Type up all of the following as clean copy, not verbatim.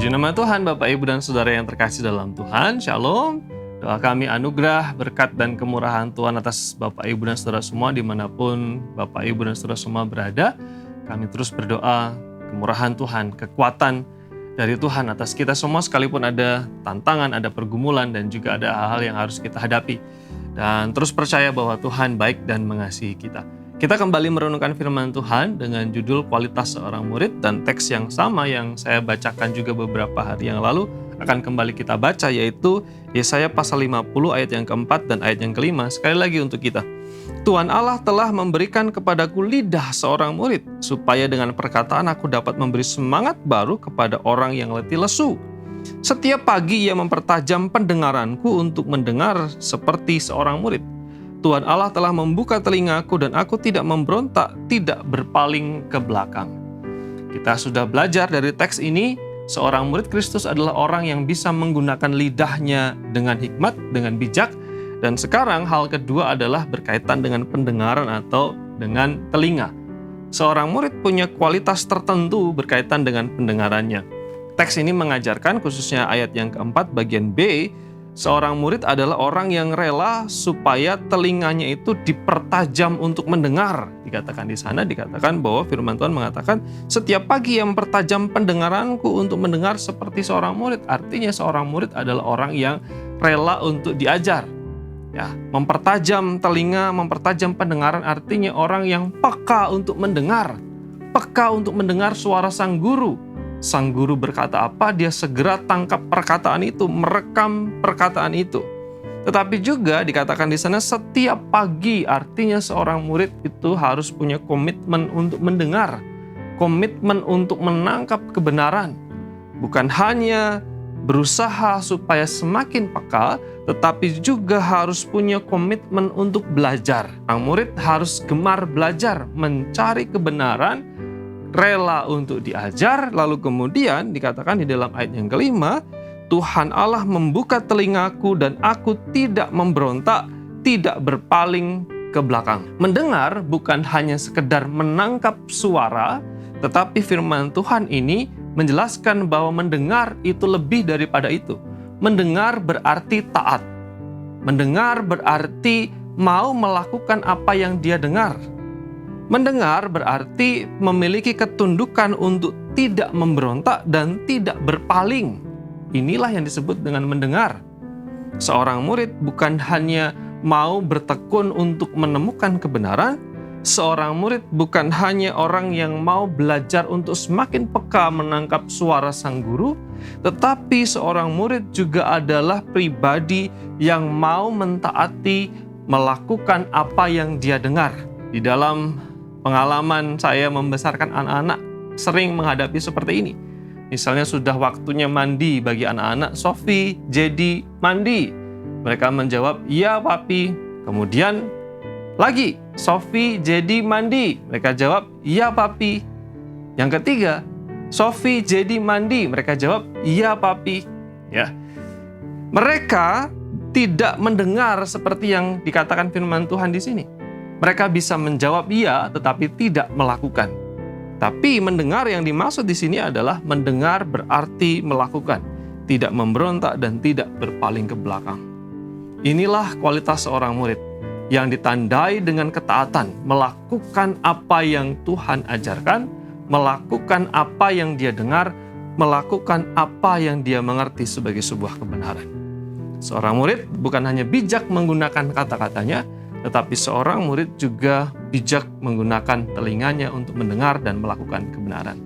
Puji nama Tuhan, Bapak, Ibu, dan Saudara yang terkasih dalam Tuhan. Shalom. Doa kami anugerah, berkat, dan kemurahan Tuhan atas Bapak, Ibu, dan Saudara semua dimanapun Bapak, Ibu, dan Saudara semua berada. Kami terus berdoa kemurahan Tuhan, kekuatan dari Tuhan atas kita semua sekalipun ada tantangan, ada pergumulan, dan juga ada hal-hal yang harus kita hadapi. Dan terus percaya bahwa Tuhan baik dan mengasihi kita. Kita kembali merenungkan firman Tuhan dengan judul Kualitas Seorang Murid, dan teks yang sama yang saya bacakan juga beberapa hari yang lalu akan kembali kita baca, yaitu Yesaya pasal 50 ayat yang keempat dan ayat yang kelima. Sekali lagi untuk kita. Tuhan Allah telah memberikan kepadaku lidah seorang murid, supaya dengan perkataan aku dapat memberi semangat baru kepada orang yang letih lesu. Setiap pagi ia mempertajam pendengaranku untuk mendengar seperti seorang murid. Tuhan Allah telah membuka telingaku dan aku tidak memberontak, tidak berpaling ke belakang. Kita sudah belajar dari teks ini, seorang murid Kristus adalah orang yang bisa menggunakan lidahnya dengan hikmat, dengan bijak. Dan sekarang hal kedua adalah berkaitan dengan pendengaran atau dengan telinga. Seorang murid punya kualitas tertentu berkaitan dengan pendengarannya. Teks ini mengajarkan, khususnya ayat yang keempat bagian B, seorang murid adalah orang yang rela supaya telinganya itu dipertajam untuk mendengar. Dikatakan di sana, dikatakan bahwa firman Tuhan mengatakan, setiap pagi yang mempertajam pendengaranku untuk mendengar seperti seorang murid. Artinya seorang murid adalah orang yang rela untuk diajar. Ya, mempertajam telinga, mempertajam pendengaran artinya orang yang peka untuk mendengar. Peka untuk mendengar suara sang guru. Sang guru berkata apa, dia segera tangkap perkataan itu, merekam perkataan itu. Tetapi juga dikatakan di sana setiap pagi, artinya seorang murid itu harus punya komitmen untuk mendengar, komitmen untuk menangkap kebenaran. Bukan hanya berusaha supaya semakin peka, tetapi juga harus punya komitmen untuk belajar. Sang murid harus gemar belajar, mencari kebenaran, rela untuk diajar. Lalu kemudian dikatakan di dalam ayat yang kelima, Tuhan Allah membuka telingaku dan aku tidak memberontak, tidak berpaling ke belakang. Mendengar bukan hanya sekedar menangkap suara, tetapi firman Tuhan ini menjelaskan bahwa mendengar itu lebih daripada itu. Mendengar berarti taat. Mendengar berarti mau melakukan apa yang dia dengar. Mendengar berarti memiliki ketundukan untuk tidak memberontak dan tidak berpaling. Inilah yang disebut dengan mendengar. Seorang murid bukan hanya mau bertekun untuk menemukan kebenaran, seorang murid bukan hanya orang yang mau belajar untuk semakin peka menangkap suara sang guru, tetapi seorang murid juga adalah pribadi yang mau mentaati, melakukan apa yang dia dengar. Di dalam pengalaman saya membesarkan anak-anak sering menghadapi seperti ini. Misalnya sudah waktunya mandi bagi anak-anak, Sofi, Jadi, mandi. Mereka menjawab, iya papi. Kemudian lagi, Sofi, Jadi, mandi. Mereka jawab, iya papi. Yang ketiga, Sofi, Jadi, mandi. Mereka jawab, iya papi. Ya. Mereka tidak mendengar seperti yang dikatakan firman Tuhan di sini. Mereka bisa menjawab iya, tetapi tidak melakukan. Tapi mendengar yang dimaksud di sini adalah mendengar berarti melakukan, tidak memberontak dan tidak berpaling ke belakang. Inilah kualitas seorang murid yang ditandai dengan ketaatan, melakukan apa yang Tuhan ajarkan, melakukan apa yang dia dengar, melakukan apa yang dia mengerti sebagai sebuah kebenaran. Seorang murid bukan hanya bijak menggunakan kata-katanya, tetapi seorang murid juga bijak menggunakan telinganya untuk mendengar dan melakukan kebenaran.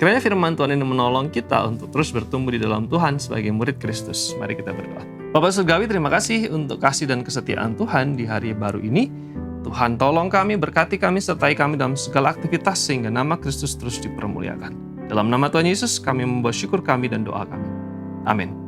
Kiranya firman Tuhan ini menolong kita untuk terus bertumbuh di dalam Tuhan sebagai murid Kristus. Mari kita berdoa. Bapak Surgawi, terima kasih untuk kasih dan kesetiaan Tuhan di hari baru ini. Tuhan tolong kami, berkati kami, sertai kami dalam segala aktivitas sehingga nama Kristus terus dipermuliakan. Dalam nama Tuhan Yesus kami membawa syukur kami dan doa kami. Amin.